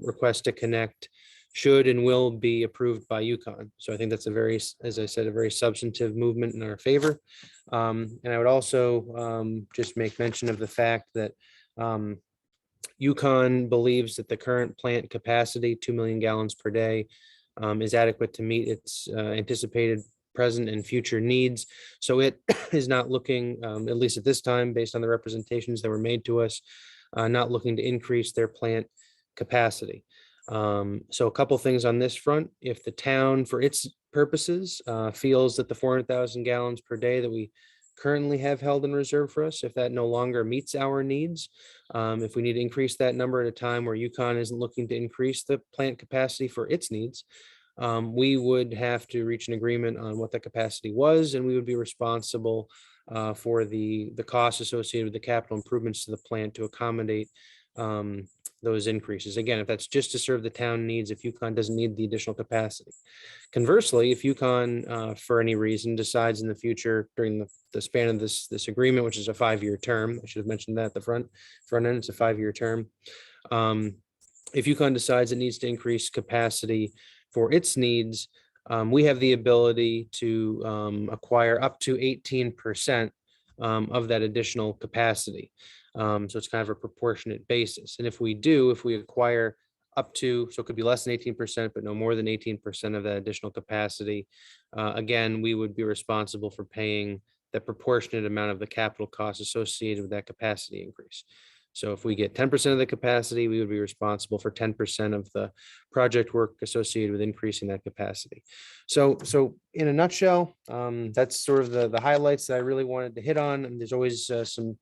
request to connect should and will be approved by Yukon. So I think that's a very, as I said, a very substantive movement in our favor. And I would also just make mention of the fact that Yukon believes that the current plant capacity, 2 million gallons per day, is adequate to meet its anticipated present and future needs. So it is not looking, at least at this time, based on the representations that were made to us, not looking to increase their plant capacity. So a couple things on this front. If the town, for its purposes, feels that the 400,000 gallons per day that we currently have held in reserve for us, if that no longer meets our needs, if we need to increase that number at a time where Yukon isn't looking to increase the plant capacity for its needs, we would have to reach an agreement on what the capacity was, and we would be responsible for the costs associated with the capital improvements to the plant to accommodate those increases. Again, if that's just to serve the town needs, if Yukon doesn't need the additional capacity. Conversely, if Yukon, for any reason, decides in the future during the span of this agreement, which is a 5-year term, I should have mentioned that at the front end, it's a 5-year term. If Yukon decides it needs to increase capacity for its needs, we have the ability to acquire up to 18% of that additional capacity. So it's kind of a proportionate basis. And if we acquire up to, so it could be less than 18%, but no more than 18% of that additional capacity. Again, we would be responsible for paying the proportionate amount of the capital costs associated with that capacity increase. So if we get 10% of the capacity, we would be responsible for 10% of the project work associated with increasing that capacity. So in a nutshell, that's sort of the highlights that I really wanted to hit on. And there's always some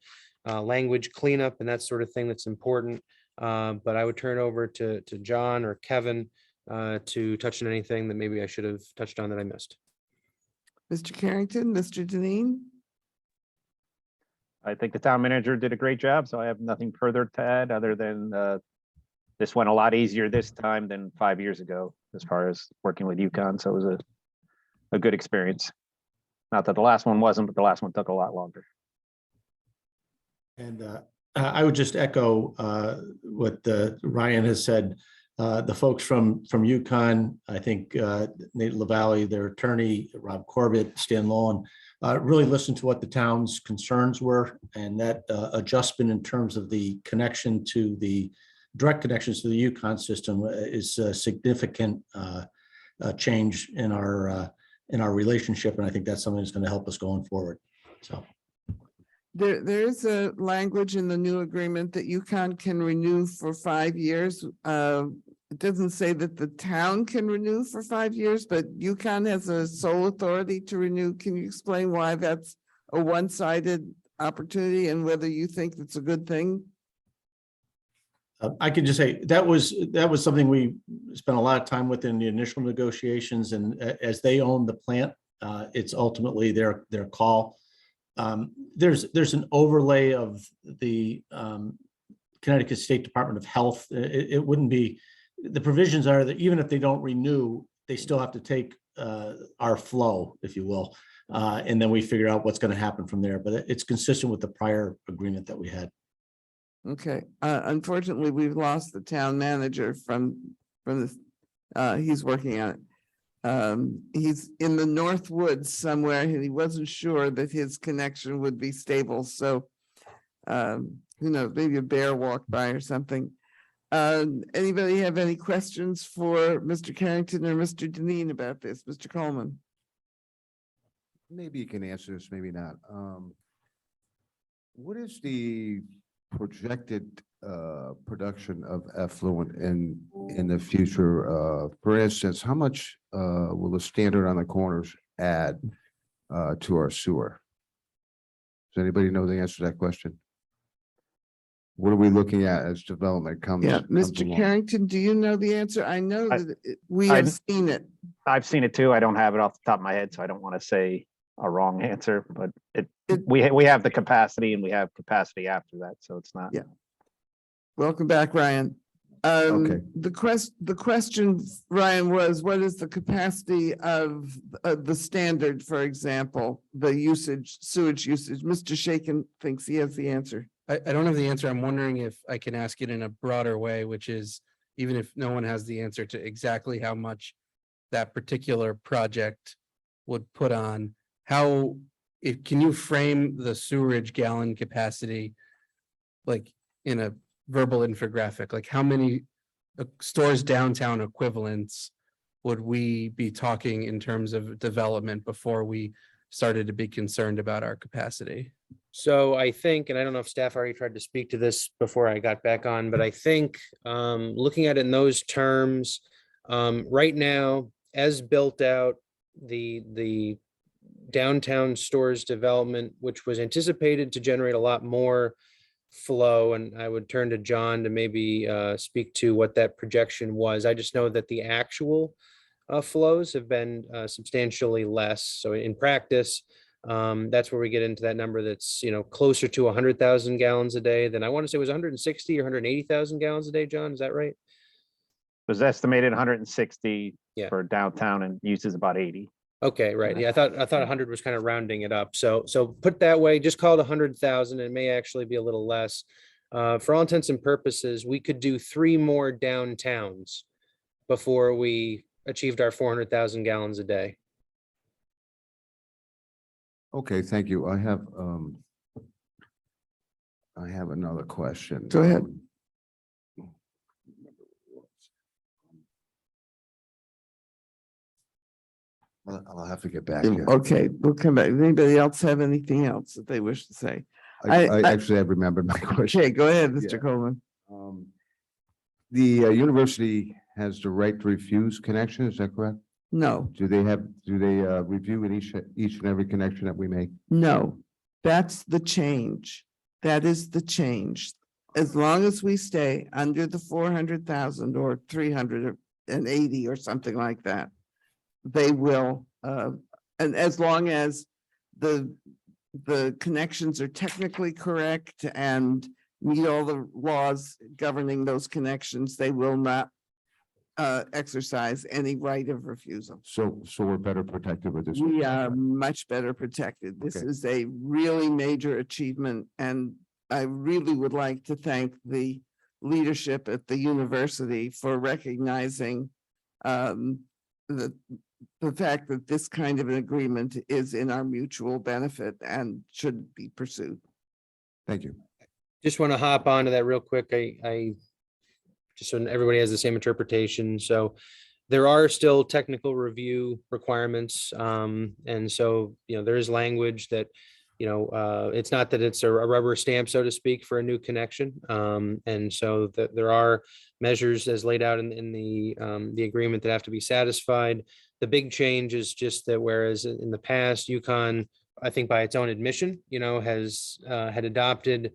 language cleanup and that sort of thing that's important. But I would turn over to John or Kevin to touch on anything that maybe I should have touched on that I missed. Mr. Carrington, Mr. Deneen? I think the town manager did a great job, so I have nothing further to add other than this went a lot easier this time than 5 years ago as far as working with UConn. So it was a good experience. Not that the last one wasn't, but the last one took a lot longer. And I would just echo what Ryan has said. The folks from UConn, I think Nate LaValle, their attorney, Rob Corbett, Stan Lowen, really listened to what the town's concerns were, and that adjustment in terms of the connection to the direct connections to the UConn system is a significant change in our relationship, and I think that's something that's going to help us going forward. So. There is a language in the new agreement that UConn can renew for 5 years. It doesn't say that the town can renew for 5 years, but UConn has a sole authority to renew. Can you explain why that's a one-sided opportunity and whether you think it's a good thing? I can just say that was something we spent a lot of time with in the initial negotiations, and as they own the plant, it's ultimately their call. There's an overlay of the Connecticut State Department of Health. It wouldn't be, the provisions are that even if they don't renew, they still have to take our flow, if you will, and then we figure out what's going to happen from there. But it's consistent with the prior agreement that we had. Okay, unfortunately, we've lost the town manager from this. He's working on it. He's in the North Woods somewhere, and he wasn't sure that his connection would be stable. So, who knows, maybe a bear walked by or something. Anybody have any questions for Mr. Carrington or Mr. Deneen about this? Mr. Coleman? Maybe you can answer this, maybe not. What is the projected production of effluent in the future? For instance, how much will the standard on the corners add to our sewer? Does anybody know the answer to that question? What are we looking at as development comes? Yeah, comes Mr. along? Carrington, do you know the answer? I know that we have seen it. I've seen it too. I don't have it off the top of my head, so I don't want to say a wrong answer, but we have the capacity and we have capacity after that, so it's not. Yeah. Welcome back, Ryan. Okay. The question, Ryan, was what is the capacity of the standard, for example, the sewage usage? Mr. Shaken thinks he has the answer. I don't have the answer. I'm wondering if I can ask it in a broader way, which is even if no one has the answer to exactly how much that particular project would put on, can you frame the sewerage gallon capacity like in a verbal infographic? Like how many stores downtown equivalents would we be talking in terms of development before we started to be concerned about our capacity? So I think, and I don't know if staff already tried to speak to this before I got back on, but I think looking at it in those terms, right now, as built out, the downtown stores development, which was anticipated to generate a lot more flow, and I would turn to John to maybe speak to what that projection was. I just know that the actual flows have been substantially less. So in practice, that's where we get into that number that's, closer to 100,000 gallons a day than I want to say it was 160 or 180,000 gallons a day. John, is that right? It was estimated 160 Yeah. for downtown and uses about 80. Okay, right. Yeah, I thought 100 was kind of rounding it up. So put that way, just call it 100,000. It may actually be a little less. For all intents and purposes, we could do 3 more downtowns before we achieved our 400,000 gallons a day. Okay, thank you. I have another question. Go ahead. I'll have to get back to you. Okay, we'll come back. Anybody else have anything else that they wish to say? I Actually have remembered my question. Okay, go ahead, Yeah. Mr. Coleman. The university has the right to refuse connection, is that correct? No, Do they review in each and every connection that we make? no, that's the change. That is the change. As long as we stay under the 400,000 or 380 or something like that, they will, and as long as the connections are technically correct and meet all the laws governing those connections, they will not exercise any right of refusal. So we're better protected with this. We are much better protected. This Okay. is a really major achievement, and I really would like to thank the leadership at the university for recognizing the fact that this kind of an agreement is in our mutual benefit and should be pursued. Thank you. Just want to hop onto that real quick. I just so everybody has the same interpretation. So there are still technical review requirements. And so, there is language that, it's not that it's a rubber stamp, so to speak, for a new connection. And so that there are measures as laid out in the agreement that have to be satisfied. The big change is just that whereas in the past, UConn, I think by its own admission, has had adopted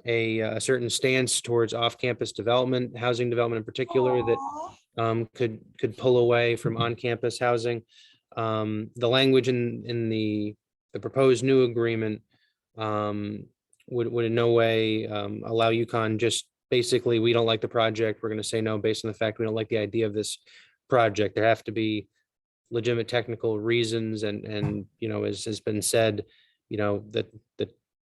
a certain stance towards off-campus development, housing development in particular, that could pull away from on-campus housing. The language in the proposed new agreement would in no way allow UConn just basically, we don't like the project, we're going to say no based on the fact we don't like the idea of this project. There have to be legitimate technical reasons, and as has been said, that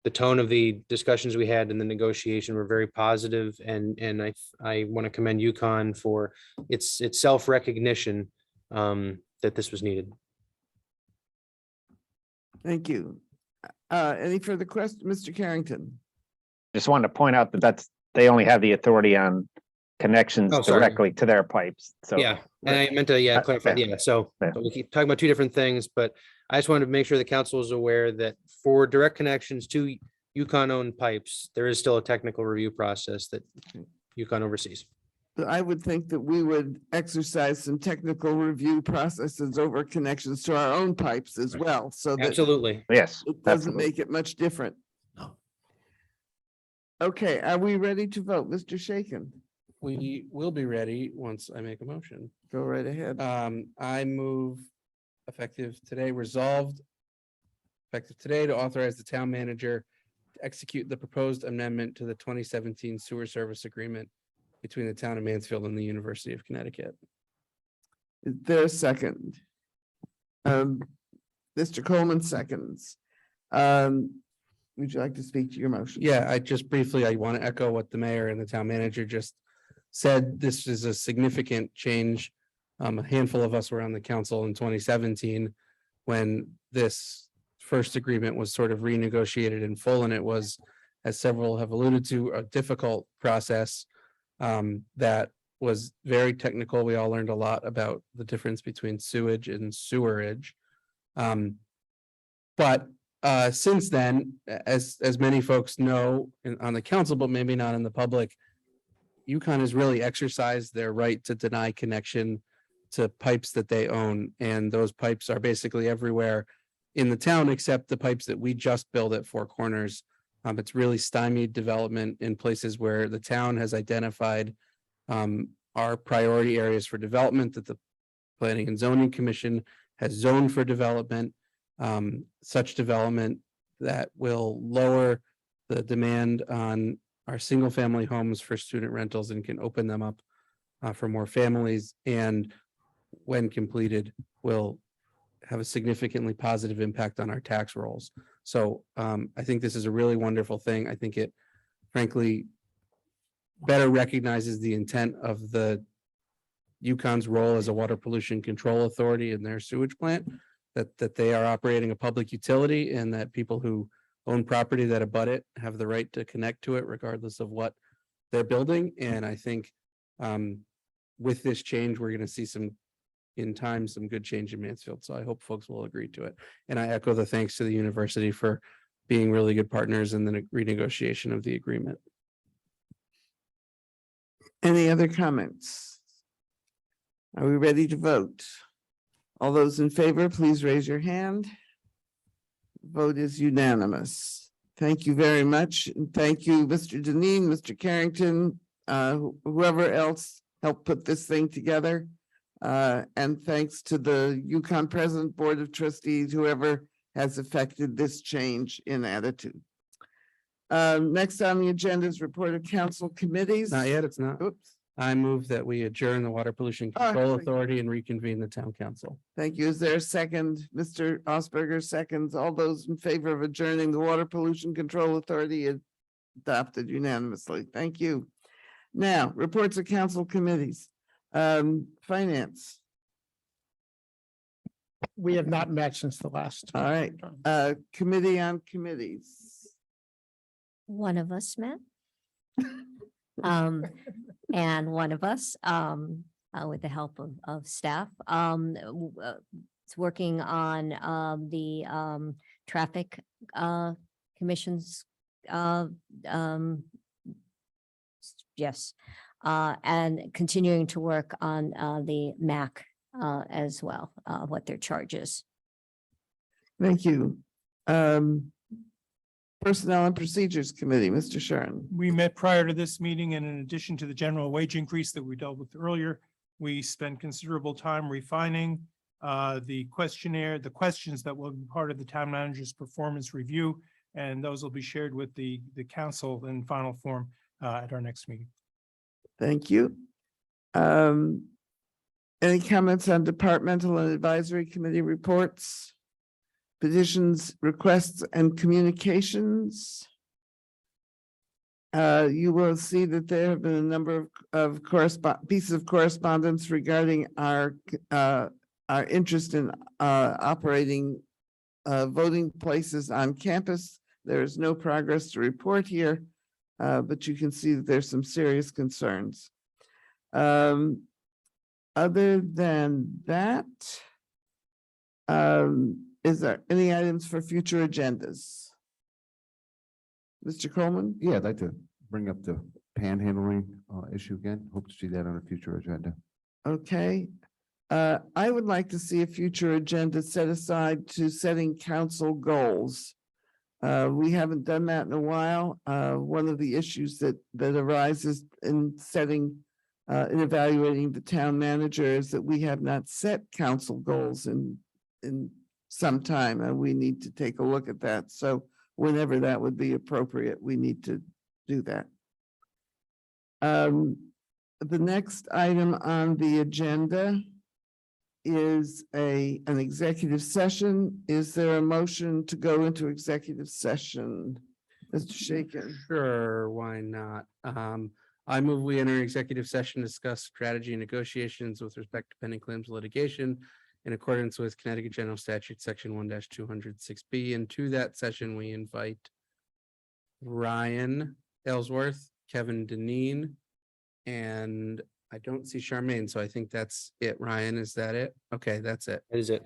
the tone of the discussions we had in the negotiation were very positive, and I want to commend UConn for its self-recognition that this was needed. Thank you. Any further questions, Mr. Carrington? Just wanted to point out that they only have the authority on connections Oh, sorry. directly to their pipes. So Yeah, and I meant to, clarify, yeah. yeah, so Yeah. we keep talking about two different things, but I just wanted to make sure the council is aware that for direct connections to UConn-owned pipes, there is still a technical review process that UConn oversees. I would think that we would exercise some technical review processes over connections to our own pipes as well, so that Absolutely. Yes. it doesn't absolutely. make it much different. No. Okay, are we ready to vote? Mr. Shaken, We will be ready once I make a motion. go right ahead. I move effective today, resolved effective today to authorize the town manager to execute the proposed amendment to the 2017 sewer service agreement between the town of Mansfield and the University of Connecticut. Is there a second? Mr. Coleman seconds. Would you like to speak to your motion? Yeah, I want to echo what the mayor and the town manager just said. This is a significant change. A handful of us were on the council in 2017 when this first agreement was sort of renegotiated in full, and it was, as several have alluded to, a difficult process that was very technical. We all learned a lot about the difference between sewage and sewerage. But since then, as many folks know on the council, but maybe not in the public, UConn has really exercised their right to deny connection to pipes that they own. And those pipes are basically everywhere in the town, except the pipes that we just built at Four Corners. It's really stymied development in places where the town has identified our priority areas for development that the Planning and Zoning Commission has zoned for development. Such development that will lower the demand on our single family homes for student rentals and can open them up for more families, and when completed will have a significantly positive impact on our tax rolls. So I think this is a really wonderful thing. I think it frankly better recognizes the intent of the UConn's role as a water pollution control authority in their sewage plant, that they are operating a public utility and that people who own property that abut it have the right to connect to it regardless of what they're building. And I think with this change, we're going to see some in time some good change in Mansfield. So I hope folks will agree to it. And I echo the thanks to the university for being really good partners in the renegotiation of the agreement. Any other comments? Are we ready to vote? All those in favor, please raise your hand. Vote is unanimous. Thank you very much. And thank you, Mr. Deneen, Mr. Carrington, whoever else helped put this thing together. And thanks to the UConn President, Board of Trustees, whoever has affected this change in attitude. Next on the agenda is report of council committees. Not yet, it's not. Oops. I move that we adjourn the Water Pollution Oh, Control thank you. Authority and reconvene the town council. Thank you. Is there a second? Mr. Osberger seconds. All those in favor of adjourning the Water Pollution Control Authority adopted unanimously. Thank you. Now, reports of council committees. Finance. We have not met since the last. All right. Committee on committees. One of us met. And one of us, with the help of staff, is working on, the, traffic, commissions, yes, and continuing to work on, the MAC, as well, what their charge is. Thank you. Personnel and Procedures Committee, Mr. Sherman. We met prior to this meeting, and in addition to the general wage increase that we dealt with earlier, we spent considerable time refining the questionnaire, the questions that will be part of the town manager's performance review, and those will be shared with the council in final form at our next meeting. Thank you. Any comments on departmental and advisory committee reports? Petitions, requests, and communications. You will see that there have been a number of pieces of correspondence regarding our interest in operating voting places on campus. There is no progress to report here, but you can see that there's some serious concerns. Other than that, is there any items for future agendas? Mr. Coleman? Yeah, I'd like to bring up the panhandling issue again. Hope to see that on a future agenda. Okay. I would like to see a future agenda set aside to setting council goals. We haven't done that in a while. One of the issues that arises in setting in evaluating the town manager is that we have not set council goals in some time, and we need to take a look at that. So whenever that would be appropriate, we need to do that. The next item on the agenda is an executive session. Is there a motion to go into executive session? Mr. Shaken. Sure, why not? I move we enter executive session, discuss strategy and negotiations with respect to pending claims litigation in accordance with Connecticut General Statute, Section 1-206B. And to that session, we invite Ryan Ellsworth, Kevin Deneen, and I don't see Charmaine, so I think that's it. Ryan, is that it? Okay, that's it. That is it.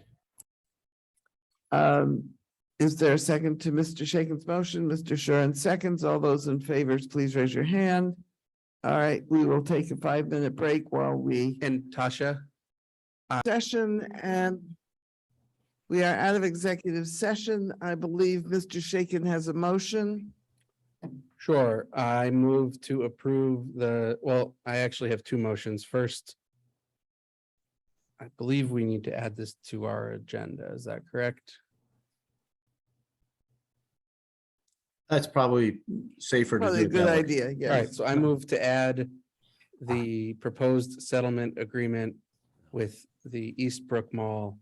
Is there a second to Mr. Shaken's motion? Mr. Shuren seconds. All those in favor, please raise your hand. All right, we will take a 5-minute break while we And Tasha? session, and we are out of executive session. I believe Mr. Shaken has a motion. Sure, I move to approve I actually have two motions. First, I believe we need to add this to our agenda. Is that correct? That's probably safer to Probably a do it that good way. idea, All yes. right, so I move to add the proposed settlement agreement with the Eastbrook Mall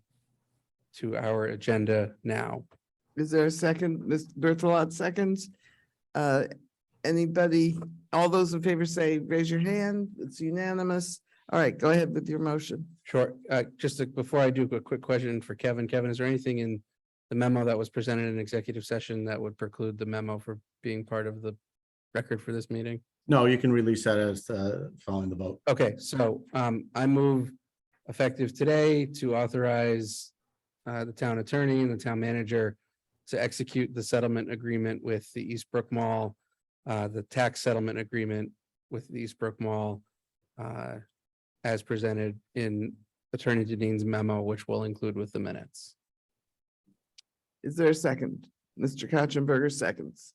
to our agenda now. Is there a second? Ms. Berthelot seconds. Anybody, all those in favor say, raise your hand. It's unanimous. All right, go ahead with your motion. Sure, before I do a quick question for Kevin. Kevin, is there anything in the memo that was presented in executive session that would preclude the memo for being part of the record for this meeting? No, you can release that as following the vote. Okay, so I move effective today to authorize the town attorney and the town manager to execute the settlement agreement with the Eastbrook Mall, the tax settlement agreement with the Eastbrook Mall, as presented in Attorney Deneen's memo, which we'll include with the minutes. Is there a second? Mr. Couchenberger seconds.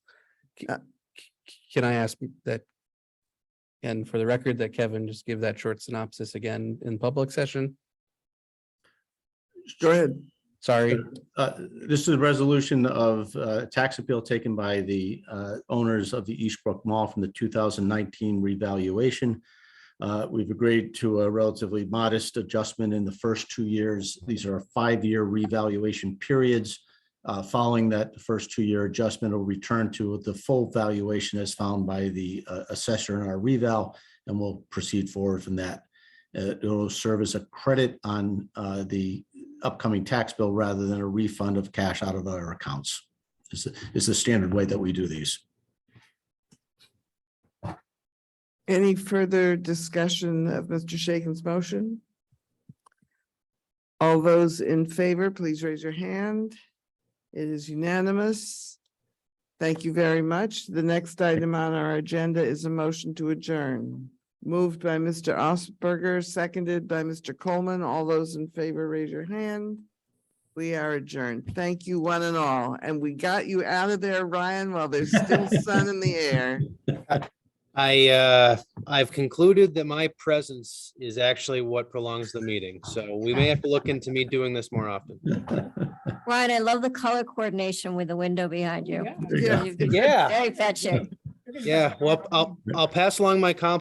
Can I ask that, and for the record, that Kevin just give that short synopsis again in public session? Go ahead. Sorry. This is a resolution of tax appeal taken by the owners of the Eastbrook Mall from the 2019 revaluation. We've agreed to a relatively modest adjustment in the first 2 years. These are 5-year revaluation periods. Following that, the first 2-year adjustment will return to the full valuation as found by the assessor in our reval, and we'll proceed forward from that. It will serve as a credit on the upcoming tax bill rather than a refund of cash out of our accounts. Is the standard way that we do these. Any further discussion of Mr. Shaken's motion? All those in favor, please raise your hand. It is unanimous. Thank you very much. The next item on our agenda is a motion to adjourn. Moved by Mr. Osberger, seconded by Mr. Coleman. All those in favor, raise your hand. We are adjourned. Thank you, one and all. And we got you out of there, Ryan, while there's still sun in the air. I've concluded that my presence is actually what prolongs the meeting. So we may have to look into me doing this more often. Ryan, I love the color coordination with the window behind you. Yeah. Yeah. Very fetching. Yeah, well, I'll pass along my compliments